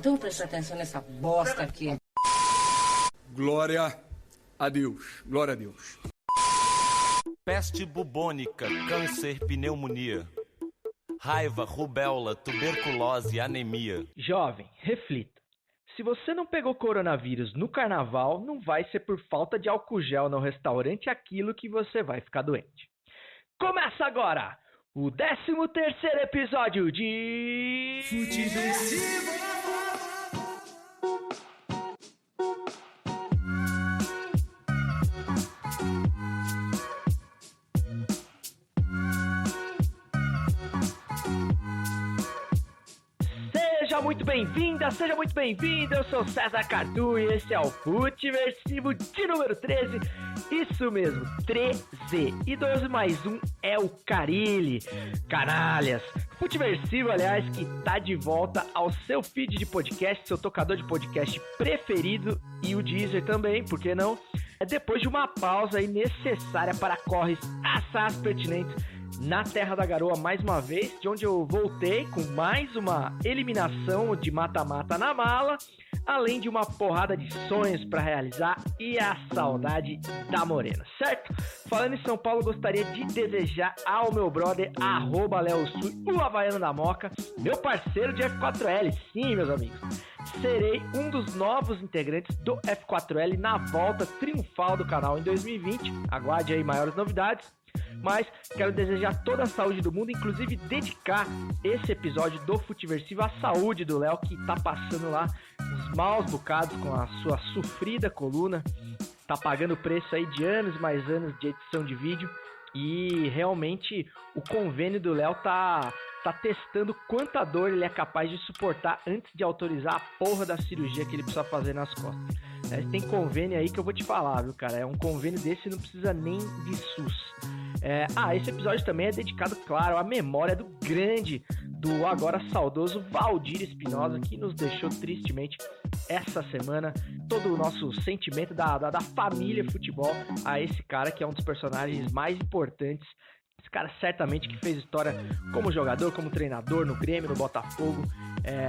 Então preste atenção nessa bosta aqui. Glória a Deus, glória a Deus. Peste bubônica, câncer, pneumonia. Raiva, rubéola, tuberculose e anemia. Jovem, reflita. Se você não pegou coronavírus no carnaval, não vai ser por falta de álcool gel no restaurante aquilo que você vai ficar doente. Começa agora o 13º episódio de... Futeversivo! Seja muito bem-vinda, seja muito bem-vindo, eu sou César Cardu e esse é o Futeversivo de número 13, isso mesmo, 13, e 12 mais 1 é o Carilli, canalhas. Futeversivo, aliás, que tá de volta ao seu feed de podcast, seu tocador de podcast preferido e o Deezer também, por que não? É depois de uma pausa aí necessária para corres assaz pertinentes na Terra da Garoa mais uma vez, de onde eu voltei com mais uma eliminação de mata-mata na mala, além de uma porrada de sonhos para realizar e a saudade da morena, certo? Falando em São Paulo, gostaria de desejar ao meu brother @LeoSui, o Havaiano da Moca, meu parceiro de F4L, sim, meus amigos. Serei um dos novos integrantes do F4L na volta triunfal do canal em 2020, aguarde aí maiores novidades. Mas quero desejar toda a saúde do mundo, inclusive dedicar esse episódio do Futeversivo à saúde do Léo, que tá passando lá uns maus bocados com a sua sofrida coluna, tá pagando o preço aí de anos e mais anos de edição de vídeo, e realmente o convênio do Léo tá testando quanta dor ele é capaz de suportar antes de autorizar a porra da cirurgia que ele precisa fazer nas costas. Tem convênio aí que eu vou te falar, viu, cara? É um convênio desse não precisa nem de SUS. Esse episódio também é dedicado, claro, à memória do agora saudoso Valdir Espinosa, que nos deixou tristemente essa semana. Todo o nosso sentimento da família futebol a esse cara, que é um dos personagens mais importantes. Esse cara certamente que fez história como jogador, como treinador no Grêmio, no Botafogo.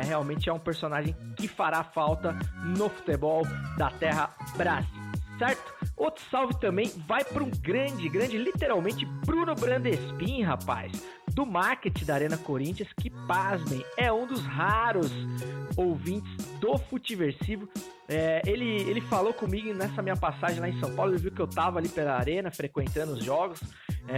Realmente é um personagem que fará falta no futebol da terra Brasil, certo? Outro salve também vai para um grande, literalmente, Bruno Brandespin, rapaz, do marketing da Arena Corinthians, que, pasmem, é um dos raros ouvintes do Futeversivo. Ele falou comigo nessa minha passagem lá em São Paulo, ele viu que eu tava ali pela Arena, frequentando os jogos,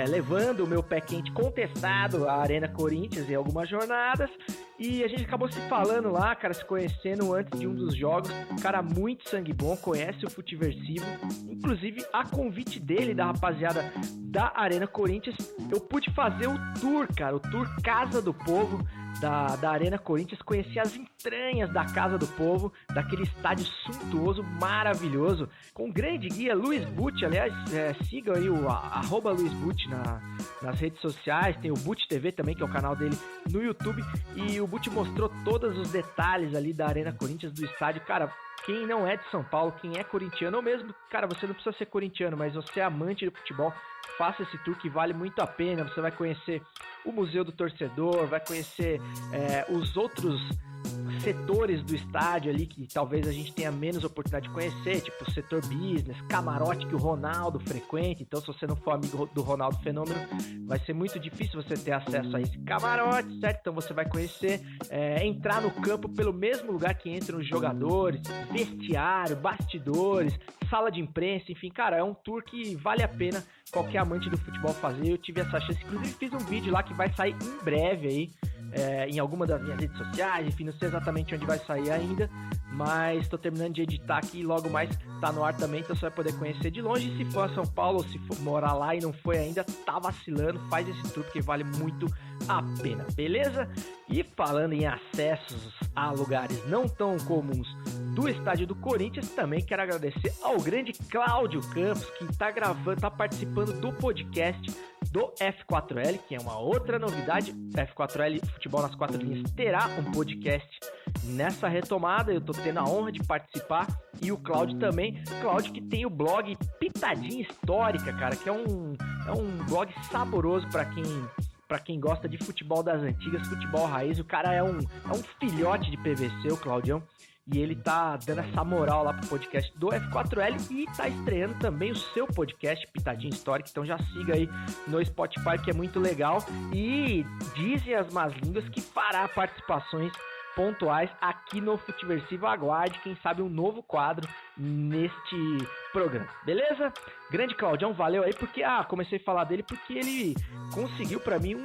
levando o meu pé quente contestado à Arena Corinthians em algumas jornadas, e a gente acabou se falando lá, cara, se conhecendo antes de um dos jogos. Cara muito sangue bom, conhece o Futeversivo, inclusive a convite dele, da rapaziada da Arena Corinthians, eu pude fazer o tour, cara, o tour Casa do Povo da Arena Corinthians, conheci as entranhas da Casa do Povo, daquele estádio suntuoso, maravilhoso, com o grande guia Luiz Butti. Aliás, sigam aí o @Luiz Butti nas redes sociais, tem o Butti TV também, que é o canal dele no YouTube, e o Butti mostrou todos os detalhes ali da Arena Corinthians, do estádio. Cara, quem não é de São Paulo, quem é corintiano, ou mesmo, cara, você não precisa ser corintiano, mas você é amante do futebol, faça esse tour que vale muito a pena. Você vai conhecer o Museu do Torcedor, vai conhecer os outros setores do estádio ali que talvez a gente tenha menos oportunidade de conhecer, tipo o setor business, camarote que o Ronaldo frequenta. Então, se você não for amigo do Ronaldo Fenômeno, vai ser muito difícil você ter acesso a esse camarote, certo? Então você vai conhecer, entrar no campo pelo mesmo lugar que entram os jogadores, vestiário, bastidores, sala de imprensa, enfim, cara, é um tour que vale a pena qualquer amante do futebol fazer. Eu tive essa chance, inclusive fiz um vídeo lá que vai sair em breve aí, em alguma das minhas redes sociais, enfim, não sei exatamente onde vai sair ainda, mas estou terminando de editar aqui e logo mais tá no ar também, então você vai poder conhecer de longe. E se for a São Paulo ou se for morar lá e não foi ainda, tá vacilando, faz esse tour porque vale muito a pena, beleza? E falando em acessos a lugares não tão comuns do estádio do Corinthians, também quero agradecer ao grande Cláudio Campos, que tá participando do podcast do F4L, que é uma outra novidade. F4L Futebol nas Quatro Linhas terá um podcast nessa retomada. Eu tô tendo a honra de participar, e o Cláudio também. Cláudio que tem o blog Pitadinha Histórica, cara, que é um blog saboroso para pra quem gosta de futebol das antigas, futebol raiz. O cara é um filhote de PVC, o Claudião. E ele tá dando essa moral lá pro podcast do F4L e tá estreando também o seu podcast, Pitadinha Histórica. Então já siga aí no Spotify, que é muito legal. E dizem as más línguas que fará participações pontuais aqui no Futiversivo. Aguarde, quem sabe, um novo quadro neste programa, beleza? Grande Claudião, valeu aí, porque comecei a falar dele porque ele conseguiu pra mim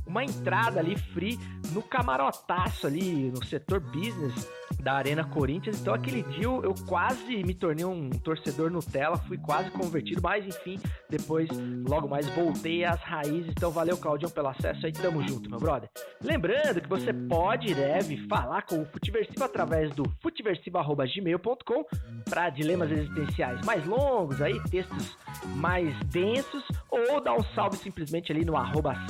uma entrada ali free no camarotaço ali no setor business da Arena Corinthians. Então aquele dia eu quase me tornei um torcedor Nutella, fui quase convertido, mas enfim, depois logo mais voltei às raízes. Então valeu, Claudião, pelo acesso aí, tamo junto, meu brother. Lembrando que você pode e deve falar com o Futiversivo através do futiversivo@gmail.com para dilemas existenciais mais longos aí, textos mais densos, ou dar um salve simplesmente ali no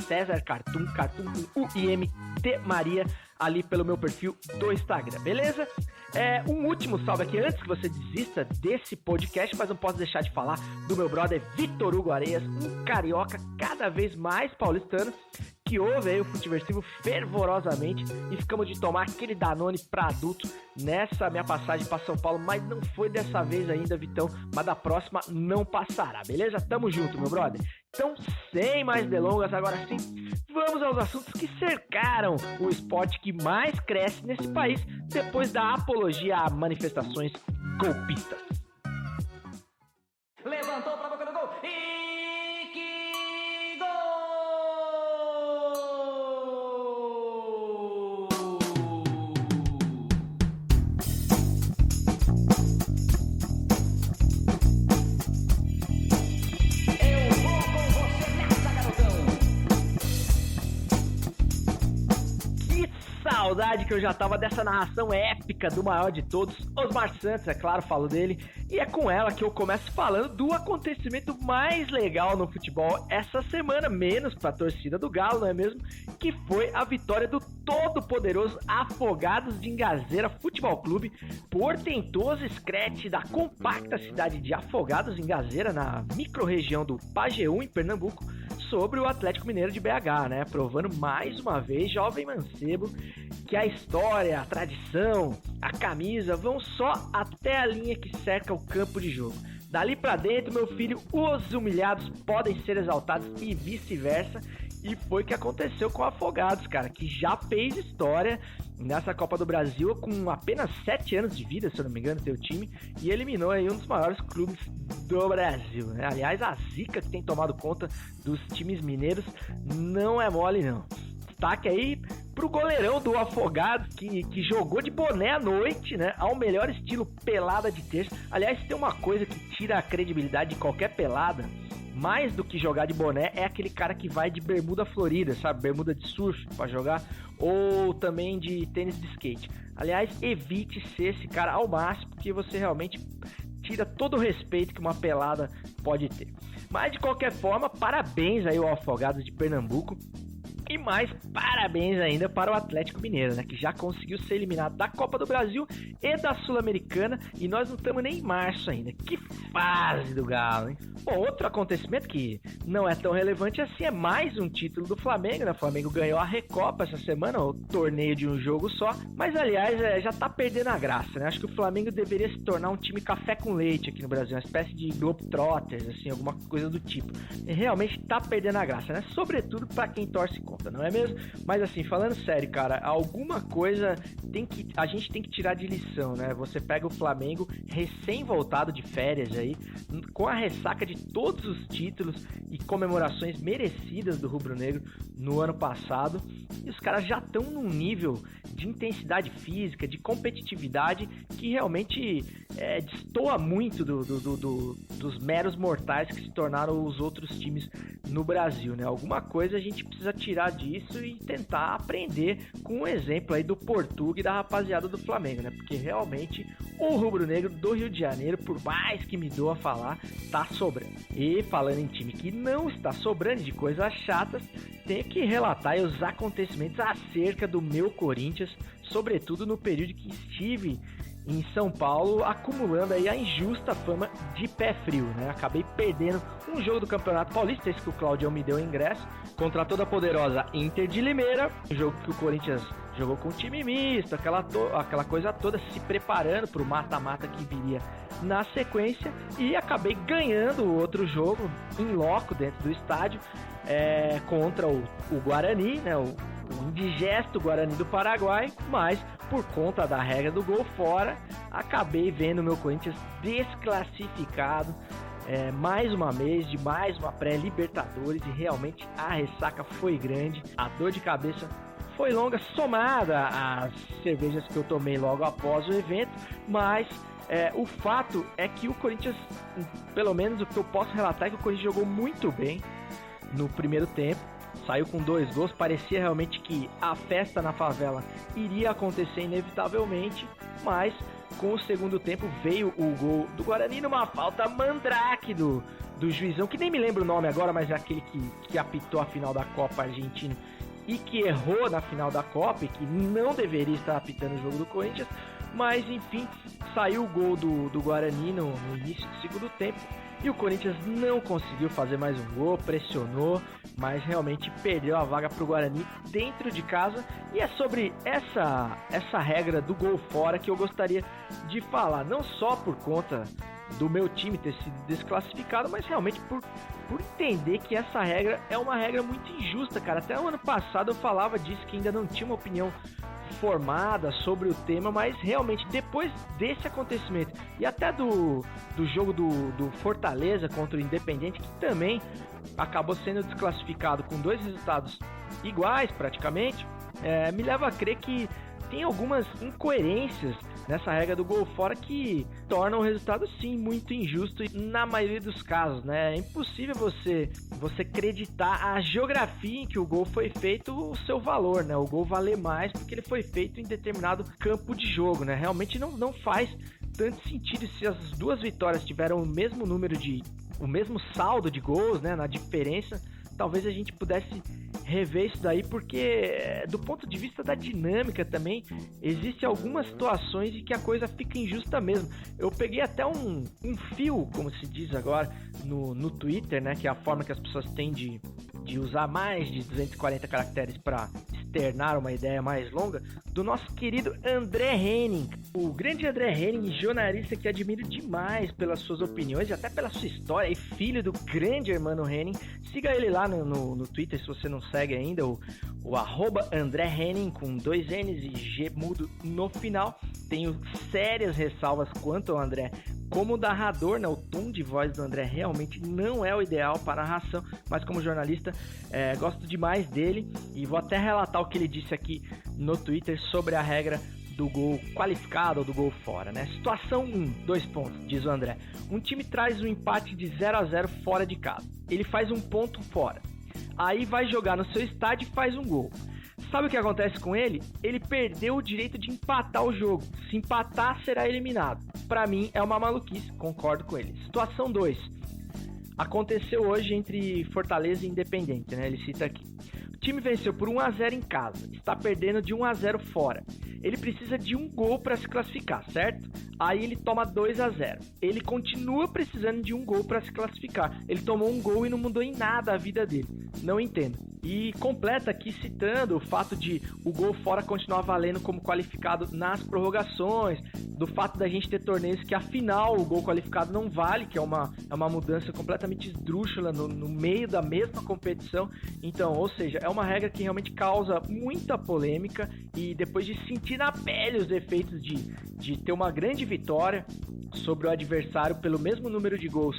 @CésarCartoon, Cartoon com UIMT Maria, ali pelo meu perfil do Instagram, beleza? Um último salve aqui, antes que você desista desse podcast, mas não posso deixar de falar do meu brother Vitor Hugo Areias, um carioca cada vez mais paulistano, que ouve aí o Futiversivo fervorosamente, e ficamos de tomar aquele Danone pra adulto nessa minha passagem pra São Paulo, mas não foi dessa vez ainda, Vitão, mas da próxima não passará, beleza? Tamo junto, meu brother. Então, sem mais delongas, agora sim, vamos aos assuntos que cercaram o esporte que mais cresce nesse país depois da apologia a manifestações golpistas. Levantou pra boca do gol e que gol! Eu vou com você nessa, garotão! Que saudade que eu já tava dessa narração épica do maior de todos, Osmar Santos, é claro, falo dele. E é com ela que eu começo falando do acontecimento mais legal no futebol essa semana, menos pra torcida do Galo, não é mesmo? Que foi a vitória do todo-poderoso Afogados de Ingazeira Futebol Clube, portentoso scratch da compacta cidade de Afogados de Ingazeira, na microrregião do Pajeú, em Pernambuco, sobre o Atlético Mineiro de BH, né? Provando mais uma vez, jovem mancebo, que a história, a tradição, a camisa vão só até a linha que cerca o campo de jogo. Dali pra dentro, meu filho, os humilhados podem ser exaltados e vice-versa. E foi o que aconteceu com o Afogados, cara, que já fez história nessa Copa do Brasil com apenas 7 anos de vida, se eu não me engano, seu time, e eliminou aí um dos maiores clubes do Brasil, né? Aliás, a zica que tem tomado conta dos times mineiros não é mole, não. Destaque aí pro goleirão do Afogados, que jogou de boné à noite, né? Ao melhor estilo pelada de terça. Aliás, tem uma coisa que tira a credibilidade de qualquer pelada, mais do que jogar de boné, é aquele cara que vai de bermuda florida, sabe? Bermuda de surf pra jogar, ou também de tênis de skate. Aliás, evite ser esse cara ao máximo, porque você realmente tira todo o respeito que uma pelada pode ter. Mas, de qualquer forma, parabéns aí ao Afogados de Pernambuco. E mais parabéns ainda para o Atlético Mineiro, né, que já conseguiu ser eliminado da Copa do Brasil e da Sul-Americana, e nós não estamos nem em março ainda. Que fase do Galo, hein? Bom, outro acontecimento que não é tão relevante assim é mais um título do Flamengo, né? O Flamengo ganhou a Recopa essa semana, o torneio de um jogo só, mas aliás já tá perdendo a graça, né? Acho que o Flamengo deveria se tornar um time café com leite aqui no Brasil, uma espécie de Globetrotters, assim, alguma coisa do tipo. E realmente tá perdendo a graça, né? Sobretudo pra quem torce contra, não é mesmo? Mas assim, falando sério, cara, alguma coisa a gente tem que tirar de lição, né? Você pega o Flamengo recém-voltado de férias aí, com a ressaca de todos os títulos e comemorações merecidas do rubro-negro no ano passado, e os caras já estão num nível de intensidade física, de competitividade, que realmente destoa muito dos meros mortais que se tornaram os outros times no Brasil, né? Alguma coisa a gente precisa tirar disso e tentar aprender com o exemplo aí do Portuga e da rapaziada do Flamengo, né? Porque realmente o rubro-negro do Rio de Janeiro, por mais que me doa falar, tá sobrando. E falando em time que não está sobrando de coisas chatas, tenho que relatar aí os acontecimentos acerca do meu Corinthians, sobretudo no período que estive em São Paulo, acumulando aí a injusta fama de pé frio, né? Acabei perdendo um jogo do Campeonato Paulista, esse que o Claudião me deu o ingresso, contra a toda poderosa Inter de Limeira, um jogo que o Corinthians jogou com time misto, aquela coisa toda, se preparando para o mata-mata que viria na sequência, e acabei ganhando o outro jogo em loco dentro do estádio, contra o Guarani, né? O indigesto Guarani do Paraguai, mas por conta da regra do gol fora, acabei vendo o meu Corinthians desclassificado mais uma vez, de mais uma pré-Libertadores, e realmente a ressaca foi grande, a dor de cabeça foi longa, somada às cervejas que eu tomei logo após o evento, mas o fato é que o Corinthians, pelo menos o que eu posso relatar, é que o Corinthians jogou muito bem no primeiro tempo, saiu com 2 gols, parecia realmente que a festa na favela iria acontecer inevitavelmente, mas com o segundo tempo veio o gol do Guarani numa falta mandrake do juizão, que nem me lembro o nome agora, mas é aquele que apitou a final da Copa Argentina e que errou na final da Copa e que não deveria estar apitando o jogo do Corinthians, mas enfim, saiu o gol do Guarani no início do segundo tempo, e o Corinthians não conseguiu fazer mais um gol, pressionou, mas realmente perdeu a vaga para o Guarani dentro de casa. E é sobre essa regra do gol fora que eu gostaria de falar, não só por conta do meu time ter sido desclassificado, mas realmente por entender que essa regra é uma regra muito injusta, cara. Até o ano passado eu falava disso, que ainda não tinha uma opinião formada sobre o tema, mas realmente depois desse acontecimento e até do jogo do Fortaleza contra o Independente, que também acabou sendo desclassificado com 2 resultados iguais praticamente, me leva a crer que tem algumas incoerências nessa regra do gol fora que tornam o resultado sim muito injusto na maioria dos casos, né? É impossível você acreditar a geografia em que o gol foi feito, o seu valor, né? O gol valer mais porque ele foi feito em determinado campo de jogo, né? Realmente não faz tanto sentido. Se as 2 vitórias tiveram o mesmo saldo de gols, né? Na diferença, talvez a gente pudesse rever isso daí, porque do ponto de vista da dinâmica também, existem algumas situações em que a coisa fica injusta mesmo. Eu peguei até um fio, como se diz agora, no Twitter, né, que é a forma que as pessoas têm de usar mais de 240 caracteres para externar uma ideia mais longa, do nosso querido André Henning. O grande André Henning, jornalista que admiro demais pelas suas opiniões e até pela sua história, e filho do grande irmão Henning. Siga ele lá no Twitter se você não segue ainda, o @André Henning com 2 N's e G mudo no final. Tenho sérias ressalvas quanto ao André como narrador, né? O tom de voz do André realmente não é o ideal para a narração, mas como jornalista gosto demais dele, e vou até relatar o que ele disse aqui no Twitter sobre a regra do gol qualificado ou do gol fora, né? Situação 1, 2 pontos, diz o André. Um time traz um empate de 0-0 fora de casa. Ele faz um ponto fora. Aí vai jogar no seu estádio e faz um gol. Sabe o que acontece com ele? Ele perdeu o direito de empatar o jogo. Se empatar, será eliminado. Pra mim, é uma maluquice, concordo com ele. Situação 2. Aconteceu hoje entre Fortaleza e Independente, né? Ele cita aqui. O time venceu por 1-0 em casa. Está perdendo de 1-0 fora. Ele precisa de um gol para se classificar, certo? Aí ele toma 2-0. Ele continua precisando de um gol para se classificar. Ele tomou um gol e não mudou em nada a vida dele. Não entendo. E completa aqui citando o fato de o gol fora continuar valendo como qualificado nas prorrogações, do fato da gente ter torneios que afinal o gol qualificado não vale, que é uma mudança completamente esdrúxula no meio da mesma competição. Então, ou seja, é uma regra que realmente causa muita polêmica, e depois de sentir na pele os efeitos de ter uma grande vitória sobre o adversário pelo mesmo número de gols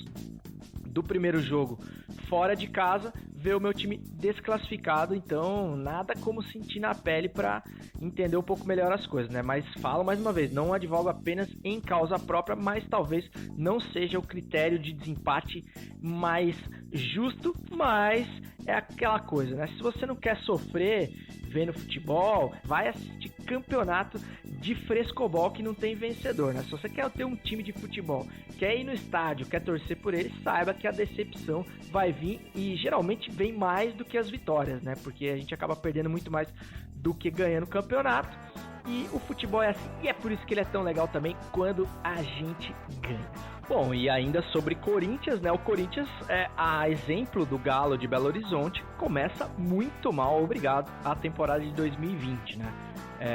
do primeiro jogo fora de casa, ver o meu time desclassificado. Então nada como sentir na pele para entender um pouco melhor as coisas, né? Mas falo mais uma vez, não advogo apenas em causa própria, mas talvez não seja o critério de desempate mais justo, mas é aquela coisa, né? Se você não quer sofrer vendo futebol, vai assistir campeonato de frescobol que não tem vencedor, né? Se você quer ter um time de futebol, quer ir no estádio, quer torcer por ele, saiba que a decepção vai vir, e geralmente vem mais do que as vitórias, né? Porque a gente acaba perdendo muito mais do que ganhando o campeonato. E o futebol é assim, e é por isso que ele é tão legal também quando a gente ganha. Bom, e ainda sobre Corinthians, né? O Corinthians, a exemplo do Galo de Belo Horizonte, começa muito mal, obrigado, a temporada de 2020, né?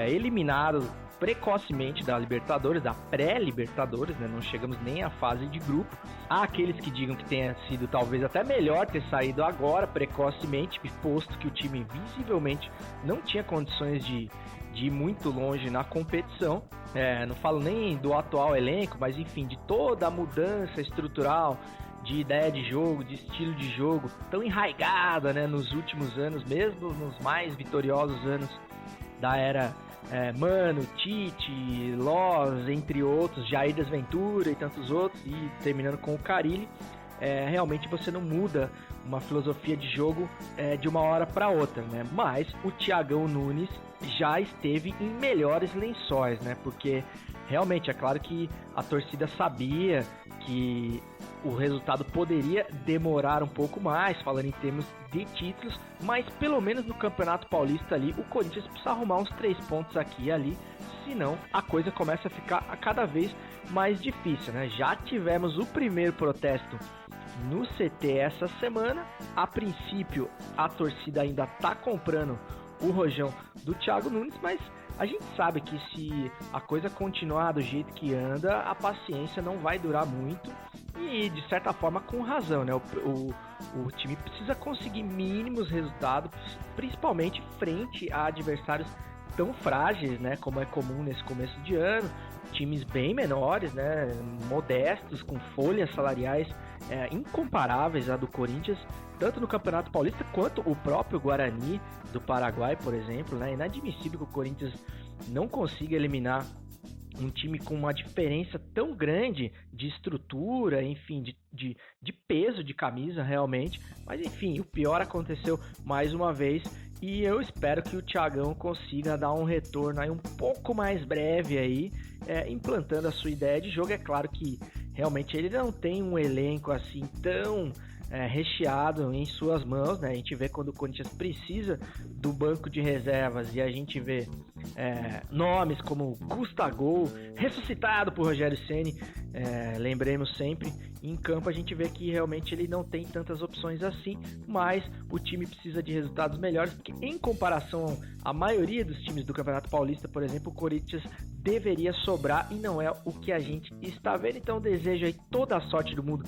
Eliminado precocemente da Libertadores, da pré-Libertadores, né? Não chegamos nem à fase de grupo. Há aqueles que digam que tenha sido talvez até melhor ter saído agora, precocemente, posto que o time visivelmente não tinha condições de ir muito longe na competição. Não falo nem do atual elenco, mas enfim, de toda a mudança estrutural, de ideia de jogo, de estilo de jogo, tão enraigada, né, nos últimos anos, mesmo nos mais vitoriosos anos da era Mano, Tite, Loz, entre outros, Jair das Ventura e tantos outros, e terminando com o Carille. Realmente você não muda uma filosofia de jogo de uma hora para outra, né? Mas o Thiagão Nunes já esteve em melhores lençóis, né? Porque realmente é claro que a torcida sabia que o resultado poderia demorar um pouco mais, falando em termos de títulos, mas pelo menos no Campeonato Paulista ali, o Corinthians precisa arrumar uns 3 pontos aqui e ali, senão a coisa começa a ficar cada vez mais difícil, né? Já tivemos o primeiro protesto no CT essa semana. A princípio, a torcida ainda está comprando o rojão do Thiago Nunes, mas a gente sabe que se a coisa continuar do jeito que anda, a paciência não vai durar muito e, de certa forma, com razão, né? O time precisa conseguir mínimos resultados, principalmente frente a adversários tão frágeis, né? Como é comum nesse começo de ano, times bem menores, né? Modestos, com folhas salariais incomparáveis à do Corinthians, tanto no Campeonato Paulista quanto o próprio Guarani do Paraguai, por exemplo, né? Inadmissível que o Corinthians não consiga eliminar um time com uma diferença tão grande de estrutura, enfim, de peso de camisa realmente, mas enfim, o pior aconteceu mais uma vez e eu espero que o Thiagão consiga dar um retorno aí um pouco mais breve aí, implantando a sua ideia de jogo. É claro que realmente ele não tem um elenco assim tão recheado em suas mãos, né? A gente vê quando o Corinthians precisa do banco de reservas e a gente vê nomes como Gustavo, ressuscitado por Rogério Ceni, lembremos sempre, em campo a gente vê que realmente ele não tem tantas opções assim, mas o time precisa de resultados melhores, porque em comparação à maioria dos times do Campeonato Paulista, por exemplo, o Corinthians deveria sobrar e não é o que a gente está vendo. Então desejo aí toda a sorte do mundo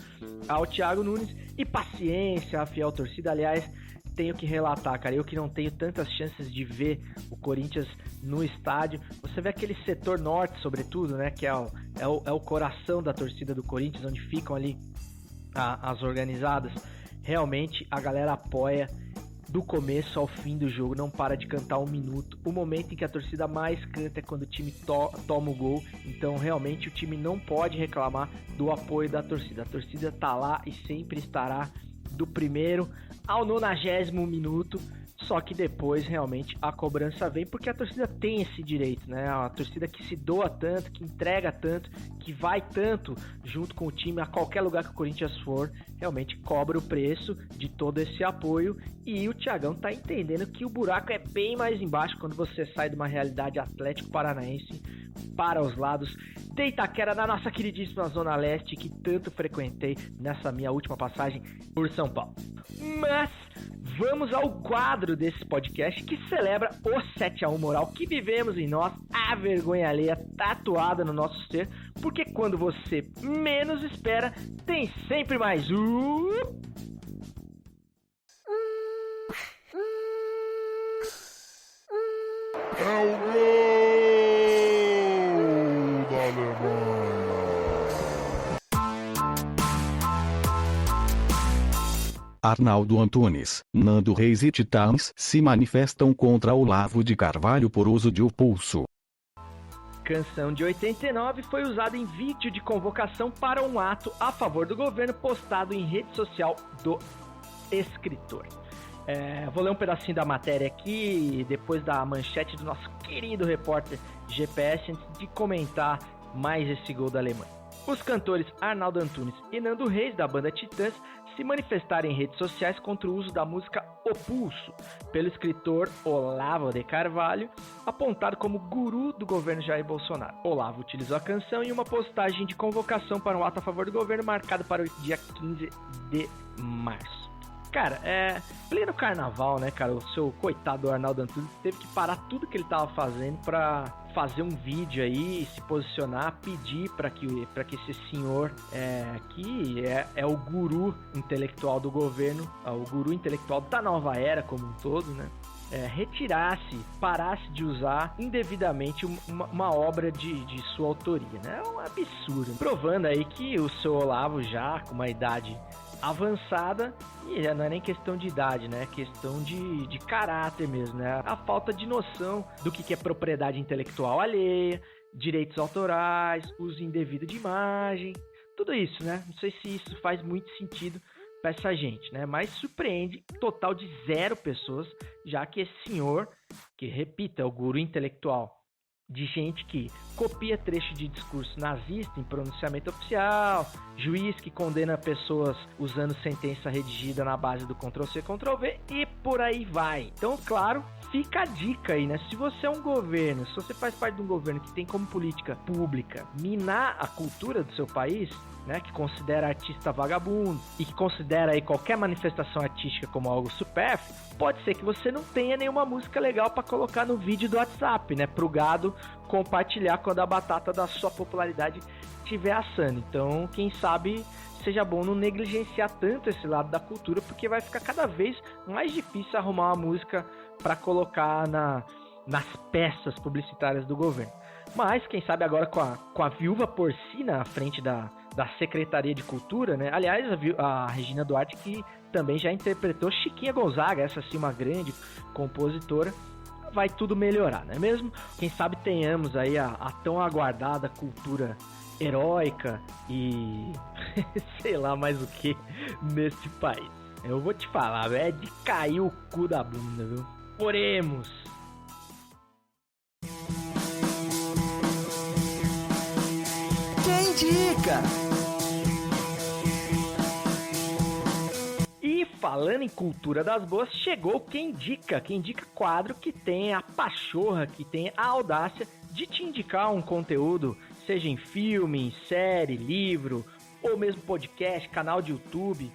ao Thiago Nunes e paciência à fiel torcida. Aliás, tenho que relatar, cara, eu que não tenho tantas chances de ver o Corinthians no estádio, você vê aquele setor norte, sobretudo, né, que é o coração da torcida do Corinthians, onde ficam ali as organizadas. Realmente a galera apoia do começo ao fim do jogo, não para de cantar um minuto. O momento em que a torcida mais canta é quando o time toma o gol, então realmente o time não pode reclamar do apoio da torcida. A torcida tá lá e sempre estará do primeiro ao 90º minuto, só que depois realmente a cobrança vem, porque a torcida tem esse direito, né? A torcida que se doa tanto, que entrega tanto, que vai tanto junto com o time a qualquer lugar que o Corinthians for, realmente cobra o preço de todo esse apoio. E o Thiagão tá entendendo que o buraco é bem mais embaixo quando você sai de uma realidade Atlético Paranaense para os lados de Itaquera, na nossa queridíssima Zona Leste, que tanto frequentei nessa minha última passagem por São Paulo. Mas vamos ao quadro desse podcast que celebra o 7-1 moral que vivemos em nós, a vergonha alheia tatuada no nosso ser, porque quando você menos espera, tem sempre mais um... É o gol da Alemanha. Arnaldo Antunes, Nando Reis e Titãs se manifestam contra Olavo de Carvalho por uso de o pulso. Canção de 89 foi usada em vídeo de convocação para um ato a favor do governo postado em rede social do escritor. Vou ler um pedacinho da matéria aqui, depois da manchete do nosso querido repórter GPS, antes de comentar mais esse gol da Alemanha. Os cantores Arnaldo Antunes e Nando Reis, da banda Titãs, se manifestaram em redes sociais contra o uso da música O Pulso, pelo escritor Olavo de Carvalho, apontado como guru do governo Jair Bolsonaro. Olavo utilizou a canção em uma postagem de convocação para um ato a favor do governo marcado para o dia 15 de março. Cara, pleno carnaval, né, cara? O seu coitado Arnaldo Antunes teve que parar tudo que ele tava fazendo pra fazer um vídeo aí, se posicionar, pedir pra que esse senhor, que é o guru intelectual do governo, o guru intelectual da nova era como um todo, né? Parasse de usar indevidamente uma obra de sua autoria, né? É um absurdo. Provando aí que o seu Olavo, já com uma idade avançada, e já não é nem questão de idade, né? É questão de caráter mesmo, né? A falta de noção do que é propriedade intelectual alheia, direitos autorais, uso indevido de imagem, tudo isso, né? Não sei se isso faz muito sentido para essa gente, né? Mas surpreende total de 0 pessoas, já que esse senhor, que repita, é o guru intelectual de gente que copia trecho de discurso nazista em pronunciamento oficial, juiz que condena pessoas usando sentença redigida na base do Ctrl-C, Ctrl-V e por aí vai. Então, claro, fica a dica aí, né? Se você é um governo, se você faz parte de um governo que tem como política pública minar a cultura do seu país, né, que considera artista vagabundo e que considera aí qualquer manifestação artística como algo supérfluo, pode ser que você não tenha nenhuma música legal para colocar no vídeo do WhatsApp, né, pro gado compartilhar quando a batata da sua popularidade estiver assando. Então, quem sabe seja bom não negligenciar tanto esse lado da cultura, porque vai ficar cada vez mais difícil arrumar uma música para colocar nas peças publicitárias do governo. Mas, quem sabe agora com a viúva porcina à frente da Secretaria de Cultura, né? Aliás, a Regina Duarte, que também já interpretou Chiquinha Gonzaga, essa sim uma grande compositora, vai tudo melhorar, não é mesmo? Quem sabe tenhamos aí a tão aguardada cultura heróica e sei lá mais o que neste país. Eu vou te falar, é de cair o cu da bunda, viu? Oremos! Quem indica? E falando em cultura das boas, chegou Quem Indica quadro que tem a pachorra, que tem a audácia de te indicar um conteúdo, seja em filme, em série, livro, ou mesmo podcast, canal de YouTube,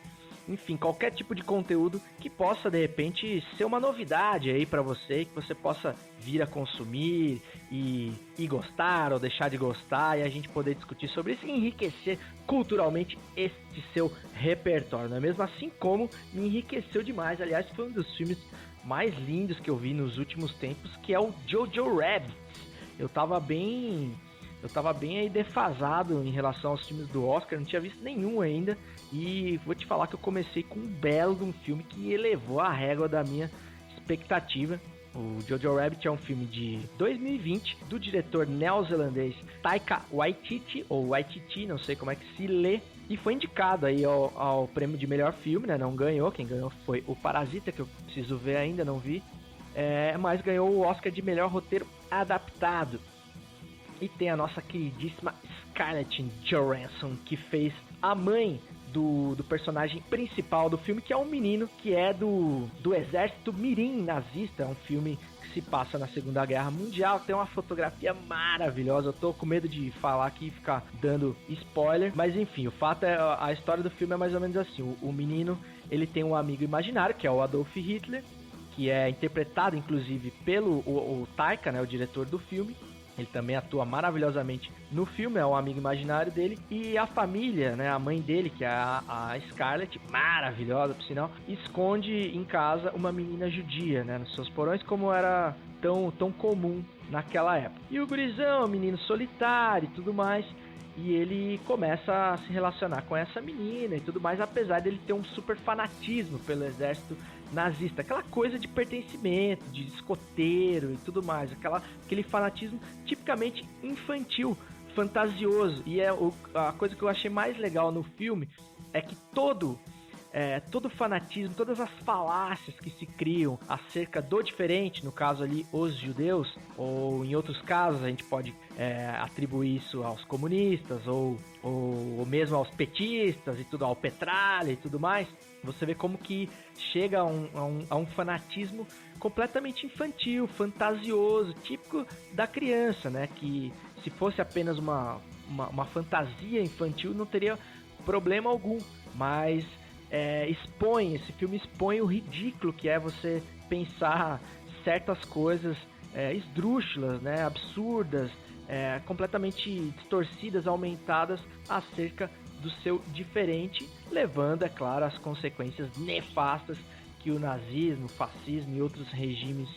enfim, qualquer tipo de conteúdo que possa, de repente, ser uma novidade aí pra você, que você possa vir a consumir e gostar ou deixar de gostar, e a gente poder discutir sobre isso e enriquecer culturalmente este seu repertório, não é mesmo? Assim como me enriqueceu demais, aliás, foi um dos filmes mais lindos que eu vi nos últimos tempos, que é o Jojo Rabbit. Eu tava bem aí defasado em relação aos filmes do Oscar, não tinha visto nenhum ainda, e vou te falar que eu comecei com um belo de um filme que elevou a régua da minha expectativa. O Jojo Rabbit é um filme de 2020, do diretor neozelandês Taika Waititi, ou Waititi, não sei como é que se lê, e foi indicado aí ao prêmio de melhor filme, né? Não ganhou, quem ganhou foi o Parasita, que eu preciso ver ainda, não vi, mas ganhou o Oscar de melhor roteiro adaptado. E tem a nossa queridíssima Scarlett Johansson, que fez a mãe do personagem principal do filme, que é um menino que é do exército mirim nazista. É um filme que se passa na Segunda Guerra Mundial, tem uma fotografia maravilhosa. Eu tô com medo de falar aqui e ficar dando spoiler, mas enfim, o fato é, a história do filme é mais ou menos assim. O menino, ele tem um amigo imaginário, que é o Adolf Hitler, que é interpretado inclusive pelo o Taika, né, o diretor do filme. Ele também atua maravilhosamente no filme, é um amigo imaginário dele. E a família, né, a mãe dele, que é a Scarlett, maravilhosa por sinal, esconde em casa uma menina judia, né, nos seus porões, como era tão comum naquela época. E o gurizão, menino solitário e tudo mais, e ele começa a se relacionar com essa menina e tudo mais, apesar dele ter um super fanatismo pelo exército nazista, aquela coisa de pertencimento, de escoteiro e tudo mais, aquele fanatismo tipicamente infantil, fantasioso. E a coisa que eu achei mais legal no filme é que todo todo o fanatismo, todas as falácias que se criam acerca do diferente, no caso ali os judeus, ou em outros casos a gente pode atribuir isso aos comunistas, ou mesmo aos petistas e tudo, ao Petralha e tudo mais. Você vê como que chega a um fanatismo completamente infantil, fantasioso, típico da criança, né? Que se fosse apenas uma fantasia infantil não teria problema algum, mas esse filme expõe o ridículo que é você pensar certas coisas esdrúxulas, né? Absurdas, completamente distorcidas, aumentadas acerca do seu diferente, levando, é claro, às consequências nefastas que o nazismo, o fascismo e outros regimes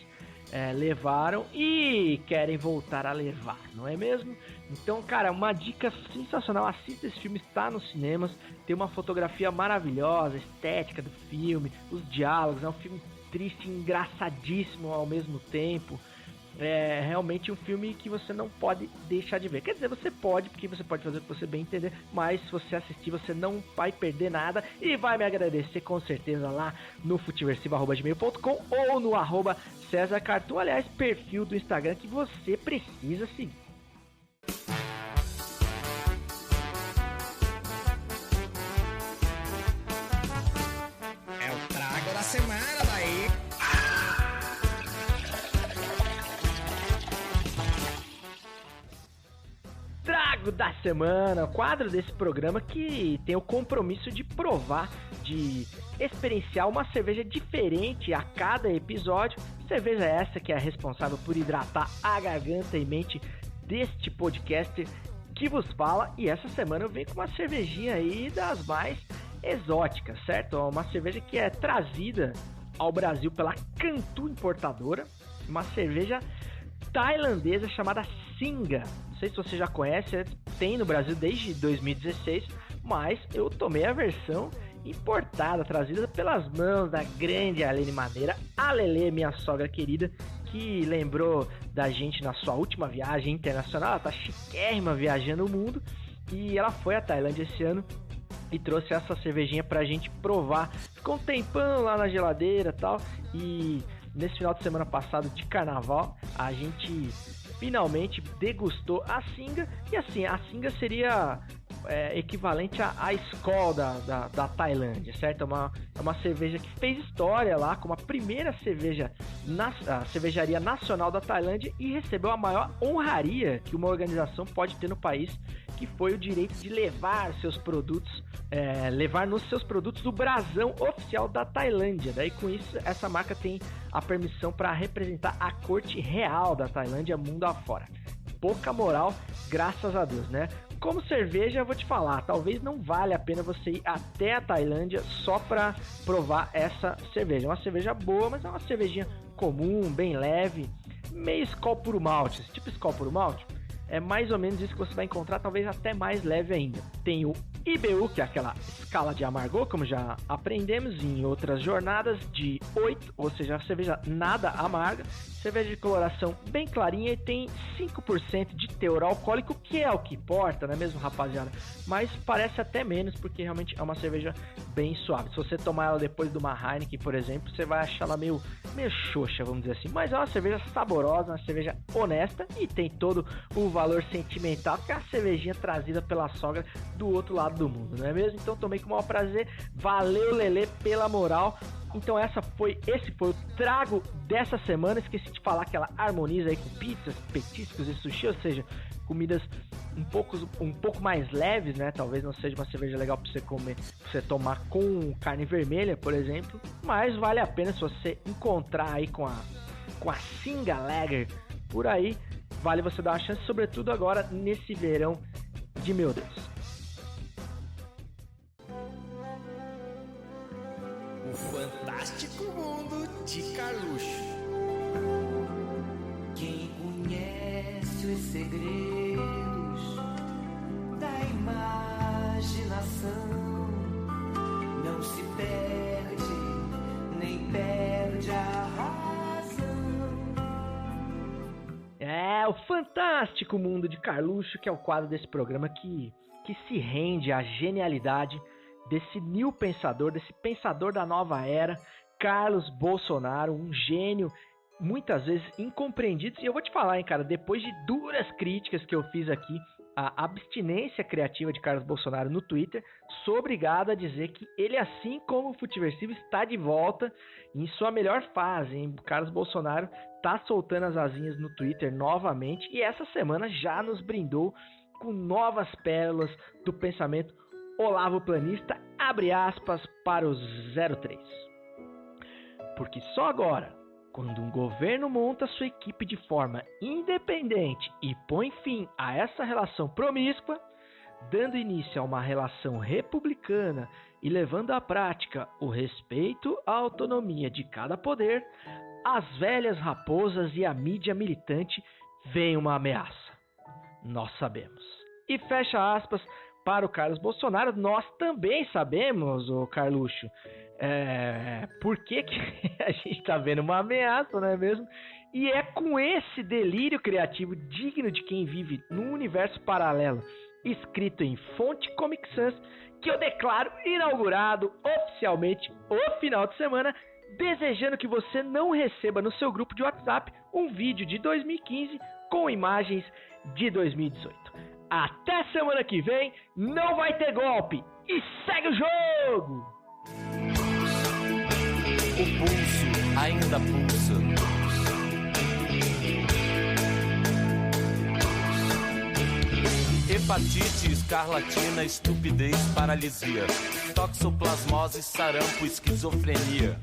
levaram e querem voltar a levar, não é mesmo? Então, cara, uma dica sensacional, assista esse filme, está nos cinemas, tem uma fotografia maravilhosa, estética do filme, os diálogos, é um filme triste, engraçadíssimo ao mesmo tempo. É realmente um filme que você não pode deixar de ver. Quer dizer, você pode, porque você pode fazer o que você bem entender, mas se você assistir, você não vai perder nada e vai me agradecer com certeza lá no futiversivo@gmail.com ou no @CésarCartoon, aliás, perfil do Instagram que você precisa seguir. É o trago da semana daí. Trago da semana, o quadro desse programa que tem o compromisso de provar, de experienciar uma cerveja diferente a cada episódio. Cerveja essa que é responsável por hidratar a garganta e mente deste podcaster que vos fala. E essa semana eu venho com uma cervejinha aí das mais exóticas, certo? Uma cerveja que é trazida ao Brasil pela Cantu Importadora, uma cerveja tailandesa chamada Singa. Não sei se você já conhece, tem no Brasil desde 2016, mas eu tomei a versão importada, trazida pelas mãos da grande Aline Madeira, a Lelê, minha sogra querida, que lembrou da gente na sua última viagem internacional. Ela tá chiquérrima viajando o mundo e ela foi à Tailândia esse ano e trouxe essa cervejinha pra gente provar. Ficou um tempão lá na geladeira e tal, e nesse final de semana passado de carnaval a gente finalmente degustou a Singa. E assim, a Singa seria equivalente à Skol da Tailândia, certo? É uma cerveja que fez história lá como a primeira cerveja a cervejaria nacional da Tailândia e recebeu a maior honraria que uma organização pode ter no país, que foi o direito de levar seus produtos, levar nos seus produtos o brasão oficial da Tailândia. Daí com isso essa marca tem a permissão para representar a corte real da Tailândia mundo afora. Pouca moral, graças a Deus, né? Como cerveja, eu vou te falar, talvez não valha a pena você ir até a Tailândia só para provar essa cerveja. É uma cerveja boa, mas é uma cervejinha comum, bem leve, meio Skol Puro Malte. Esse tipo Skol Puro Malte é mais ou menos isso que você vai encontrar, talvez até mais leve ainda. Tem o IBU, que é aquela escala de amargor, como já aprendemos em outras jornadas, de 8, ou seja, a cerveja nada amarga, cerveja de coloração bem clarinha e tem 5% de teor alcoólico, que é o que importa, não é mesmo, rapaziada? Mas parece até menos, porque realmente é uma cerveja bem suave. Se você tomar ela depois de uma Heineken, por exemplo, você vai achar ela meio xoxa, vamos dizer assim. Mas é uma cerveja saborosa, uma cerveja honesta e tem todo o valor sentimental, que é a cervejinha trazida pela sogra do outro lado do mundo, não é mesmo? Então tomei com o maior prazer. Valeu, Lelê, pela moral. Então esse foi o trago dessa semana. Esqueci de falar que ela harmoniza aí com pizzas, petiscos e sushi, ou seja, comidas um pouco mais leves, né? Talvez não seja uma cerveja legal para você comer, pra você tomar com carne vermelha, por exemplo, mas vale a pena se você encontrar aí com a Singa Lager por aí, vale você dar uma chance, sobretudo agora nesse verão de meu Deus. O fantástico mundo de Carluxo. Quem conhece os segredos da imaginação não se perde, nem perde a razão. É o fantástico mundo de Carluxo, que é o quadro desse programa que se rende à genialidade desse new pensador, desse pensador da nova era, Carlos Bolsonaro, um gênio, muitas vezes incompreendido. E eu vou te falar, hein, cara, depois de duras críticas que eu fiz aqui, a abstinência criativa de Carlos Bolsonaro no Twitter, sou obrigado a dizer que ele, assim como o Futiversivo, está de volta em sua melhor fase, hein? O Carlos Bolsonaro tá soltando as asinhas no Twitter novamente e essa semana já nos brindou com novas pérolas do pensamento olavoplanista, abre aspas para o 03. Porque só agora, quando um governo monta sua equipe de forma independente e põe fim a essa relação promíscua, dando início a uma relação republicana e levando à prática o respeito à autonomia de cada poder, as velhas raposas e a mídia militante veem uma ameaça. Nós sabemos. E fecha aspas para o Carlos Bolsonaro, nós também sabemos, ô Carluxo, por que a gente está vendo uma ameaça, não é mesmo? E é com esse delírio criativo digno de quem vive num universo paralelo, escrito em fonte Comic Sans, que eu declaro inaugurado oficialmente o final de semana, desejando que você não receba no seu grupo de WhatsApp um vídeo de 2015 com imagens de 2018. Até semana que vem, não vai ter golpe e segue o jogo! O pulso ainda pulsa. Hepatite, escarlatina, estupidez, paralisia, toxoplasmose, sarampo, esquizofrenia.